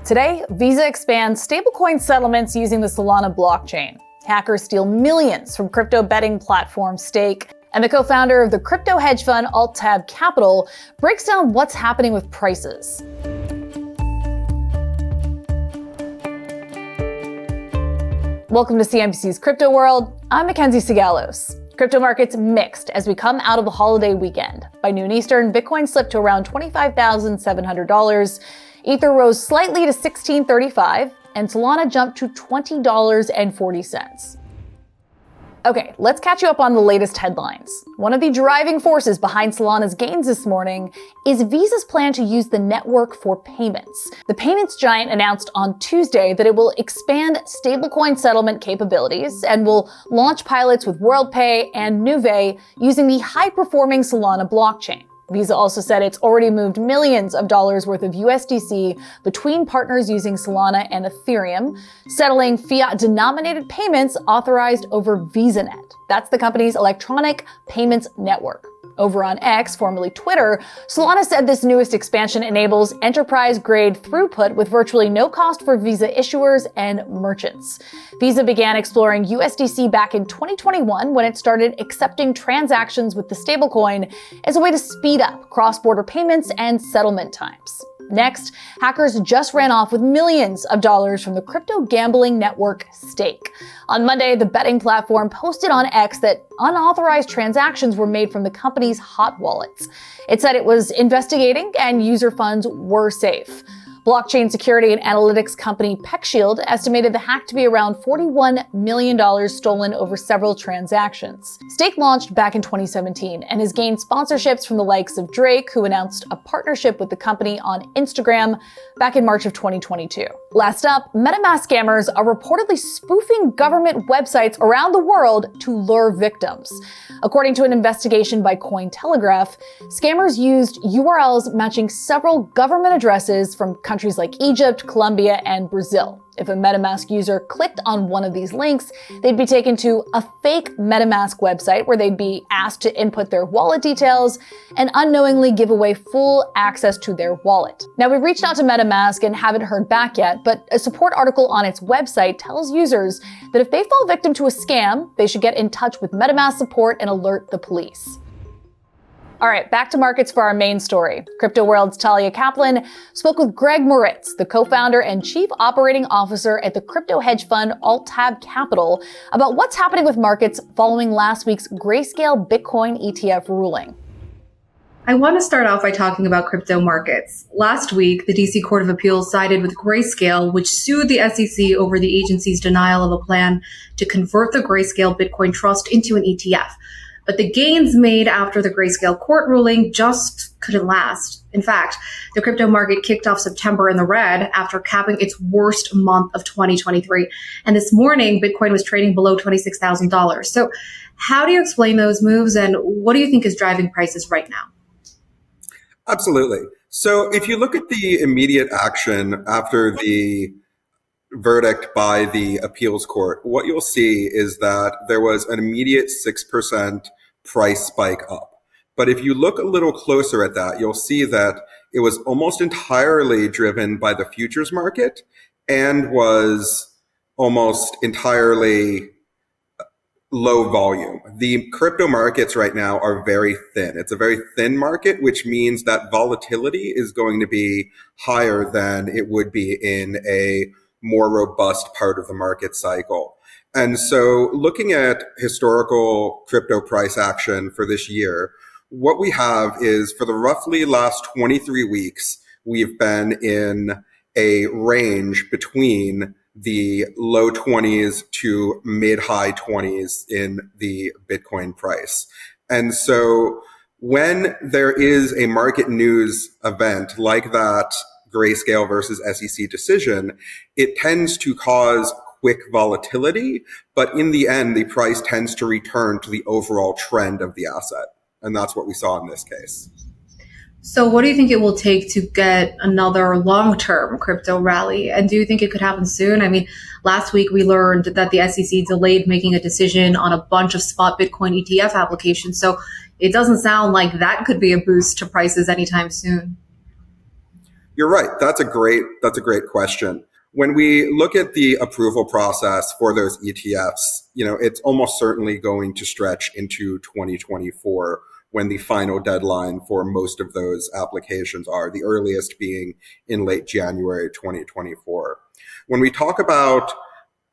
Today, Visa expands stablecoin settlements using the Solana blockchain. Hackers steal millions from crypto betting platform Stake. And the co-founder of the crypto hedge fund AltTab Capital breaks down what's happening with prices. Welcome to CNBC's Crypto World. I'm Mackenzie Sigalos. Crypto markets mixed as we come out of the holiday weekend. By noon Eastern, Bitcoin slipped to around $25,700. Ether rose slightly to $16.35, and Solana jumped to $20.40. Okay, let's catch you up on the latest headlines. One of the driving forces behind Solana's gains this morning is Visa's plan to use the network for payments. The payments giant announced on Tuesday that it will expand stablecoin settlement capabilities and will launch pilots with WorldPay and Nuvei using the high-performing Solana blockchain. Visa also said it's already moved millions of dollars worth of USDC between partners using Solana and Ethereum, settling fiat-denominated payments authorized over VisaNet. That's the company's electronic payments network. Over on X, formerly Twitter, Solana said this newest expansion enables enterprise-grade throughput with virtually no cost for Visa issuers and merchants. Visa began exploring USDC back in 2021 when it started accepting transactions with the stablecoin as a way to speed up cross-border payments and settlement times. Next, hackers just ran off with millions of dollars from the crypto gambling network Stake. On Monday, the betting platform posted on X that unauthorized transactions were made from the company's hot wallets. It said it was investigating and user funds were safe. Blockchain security and analytics company PeckShield estimated the hack to be around $41 million stolen over several transactions. Stake launched back in 2017 and has gained sponsorships from the likes of Drake, who announced a partnership with the company on Instagram back in March of 2022. Last up, MetaMask scammers are reportedly spoofing government websites around the world to lure victims. According to an investigation by Cointelegraph, scammers used URLs matching several government addresses from countries like Egypt, Colombia, and Brazil. If a MetaMask user clicked on one of these links, they'd be taken to a fake MetaMask website where they'd be asked to input their wallet details and unknowingly give away full access to their wallet. Now, we reached out to MetaMask and haven't heard back yet, but a support article on its website tells users that if they fall victim to a scam, they should get in touch with MetaMask support and alert the police. All right, back to markets for our main story. Crypto World's Talia Kaplan spoke with Greg Moritz, the co-founder and chief operating officer at the crypto hedge fund AltTab Capital, about what's happening with markets following last week's Grayscale Bitcoin ETF ruling. I want to start off by talking about crypto markets. Last week, the DC Court of Appeals sided with Grayscale, which sued the SEC over the agency's denial of a plan to convert the Grayscale Bitcoin Trust into an ETF. But the gains made after the Grayscale court ruling just couldn't last. In fact, the crypto market kicked off September in the red after capping its worst month of 2023. And this morning, Bitcoin was trading below $26,000. So how do you explain those moves, and what do you think is driving prices right now? Absolutely. So if you look at the immediate action after the verdict by the appeals court, what you'll see is that there was an immediate 6% price spike up. But if you look a little closer at that, you'll see that it was almost entirely driven by the futures market and was almost entirely low volume. The crypto markets right now are very thin. It's a very thin market, which means that volatility is going to be higher than it would be in a more robust part of the market cycle. And so looking at historical crypto price action for this year, what we have is for the roughly last 23 weeks, we've been in a range between the low 20s to mid-high 20s in the Bitcoin price. And so when there is a market news event like that Grayscale versus SEC decision, it tends to cause quick volatility, but in the end, the price tends to return to the overall trend of the asset. And that's what we saw in this case. So what do you think it will take to get another long-term crypto rally? And do you think it could happen soon? I mean, last week we learned that the SEC delayed making a decision on a bunch of spot Bitcoin ETF applications. So it doesn't sound like that could be a boost to prices anytime soon. You're right. That's a great question. When we look at the approval process for those ETFs, it's almost certainly going to stretch into 2024 when the final deadline for most of those applications are, the earliest being in late January 2024. When we talk about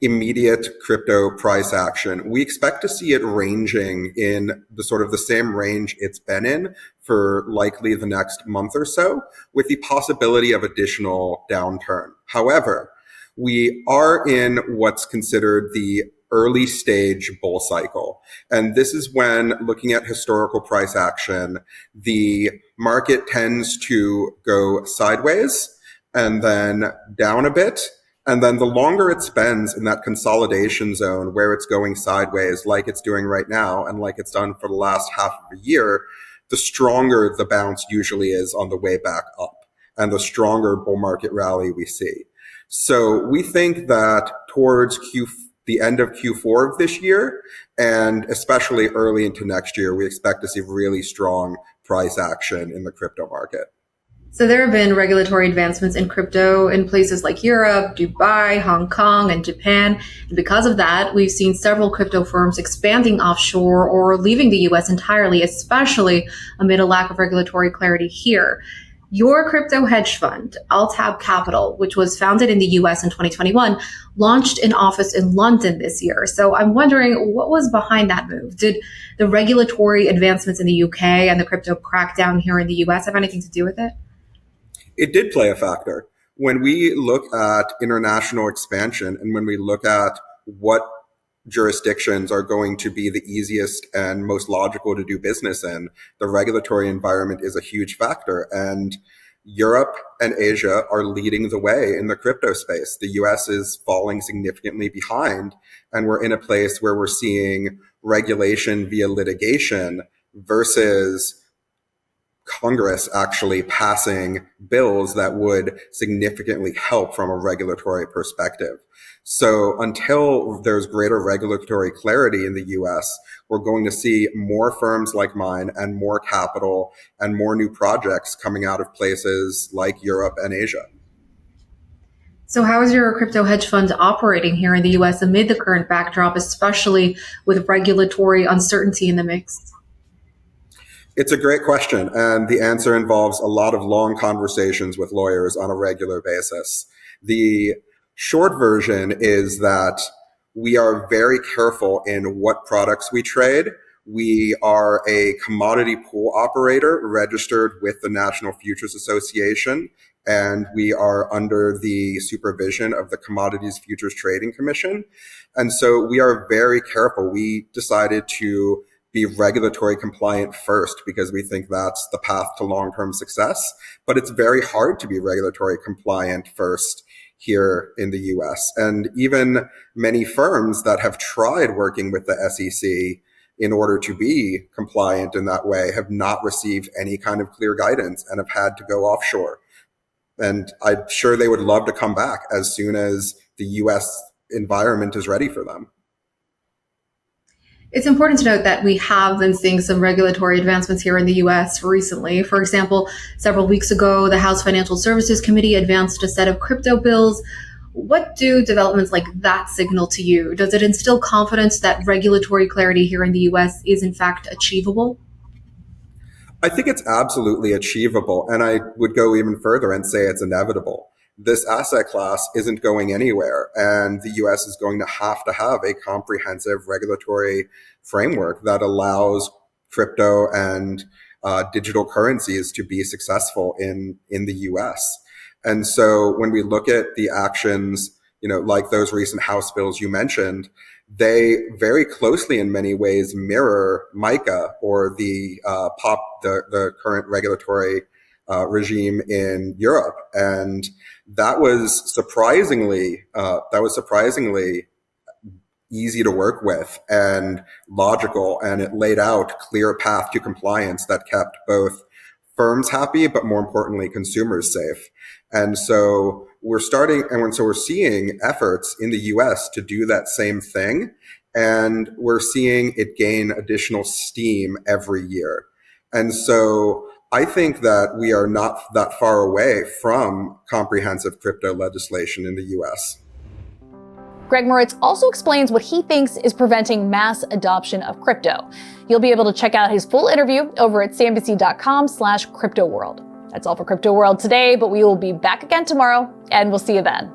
immediate crypto price action, we expect to see it ranging in the sort of the same range it's been in for likely the next month or so, with the possibility of additional downturn. However, we are in what's considered the early stage bull cycle. And this is when, looking at historical price action, the market tends to go sideways and then down a bit. And then the longer it spends in that consolidation zone where it's going sideways, like it's doing right now, and like it's done for the last half of a year, the stronger the bounce usually is on the way back up, and the stronger bull market rally we see. So we think that towards the end of Q4 of this year, and especially early into next year, we expect to see really strong price action in the crypto market. So there have been regulatory advancements in crypto in places like Europe, Dubai, Hong Kong, and Japan. And because of that, we've seen several crypto firms expanding offshore or leaving the US entirely, especially amid a lack of regulatory clarity here. Your crypto hedge fund, AltTab Capital, which was founded in the US in 2021, launched an office in London this year. So I'm wondering, what was behind that move? Did the regulatory advancements in the UK and the crypto crackdown here in the US have anything to do with it? It did play a factor. When we look at international expansion and when we look at what jurisdictions are going to be the easiest and most logical to do business in, the regulatory environment is a huge factor. And Europe and Asia are leading the way in the crypto space. The US is falling significantly behind, and we're in a place where we're seeing regulation via litigation versus Congress actually passing bills that would significantly help from a regulatory perspective. So until there's greater regulatory clarity in the US, we're going to see more firms like mine and more capital and more new projects coming out of places like Europe and Asia. So how is your crypto hedge fund operating here in the US amid the current backdrop, especially with regulatory uncertainty in the mix? It's a great question, and the answer involves a lot of long conversations with lawyers on a regular basis. The short version is that we are very careful in what products we trade. We are a commodity pool operator registered with the National Futures Association, and we are under the supervision of the Commodities Futures Trading Commission. And so we are very careful. We decided to be regulatory compliant first because we think that's the path to long-term success. But it's very hard to be regulatory compliant first here in the US. And even many firms that have tried working with the SEC in order to be compliant in that way have not received any kind of clear guidance and have had to go offshore. And I'm sure they would love to come back as soon as the US environment is ready for them. It's important to note that we have been seeing some regulatory advancements here in the US recently. For example, several weeks ago, the House Financial Services Committee advanced a set of crypto bills. What do developments like that signal to you? Does it instill confidence that regulatory clarity here in the US is in fact achievable? I think it's absolutely achievable, and I would go even further and say it's inevitable. This asset class isn't going anywhere, and the US is going to have a comprehensive regulatory framework that allows crypto and digital currencies to be successful in the US. And so when we look at the actions, like those recent House bills you mentioned, they very closely in many ways mirror MiCA or the current regulatory regime in Europe. And that was surprisingly easy to work with and logical, and it laid out clear path to compliance that kept both firms happy, but more importantly, consumers safe. And so we're seeing efforts in the US to do that same thing, and we're seeing it gain additional steam every year. And so I think that we are not that far away from comprehensive crypto legislation in the US. Greg Moritz also explains what he thinks is preventing mass adoption of crypto. You'll be able to check out his full interview over at cnbc.com/cryptoworld. That's all for Crypto World today, but we will be back again tomorrow, and we'll see you then.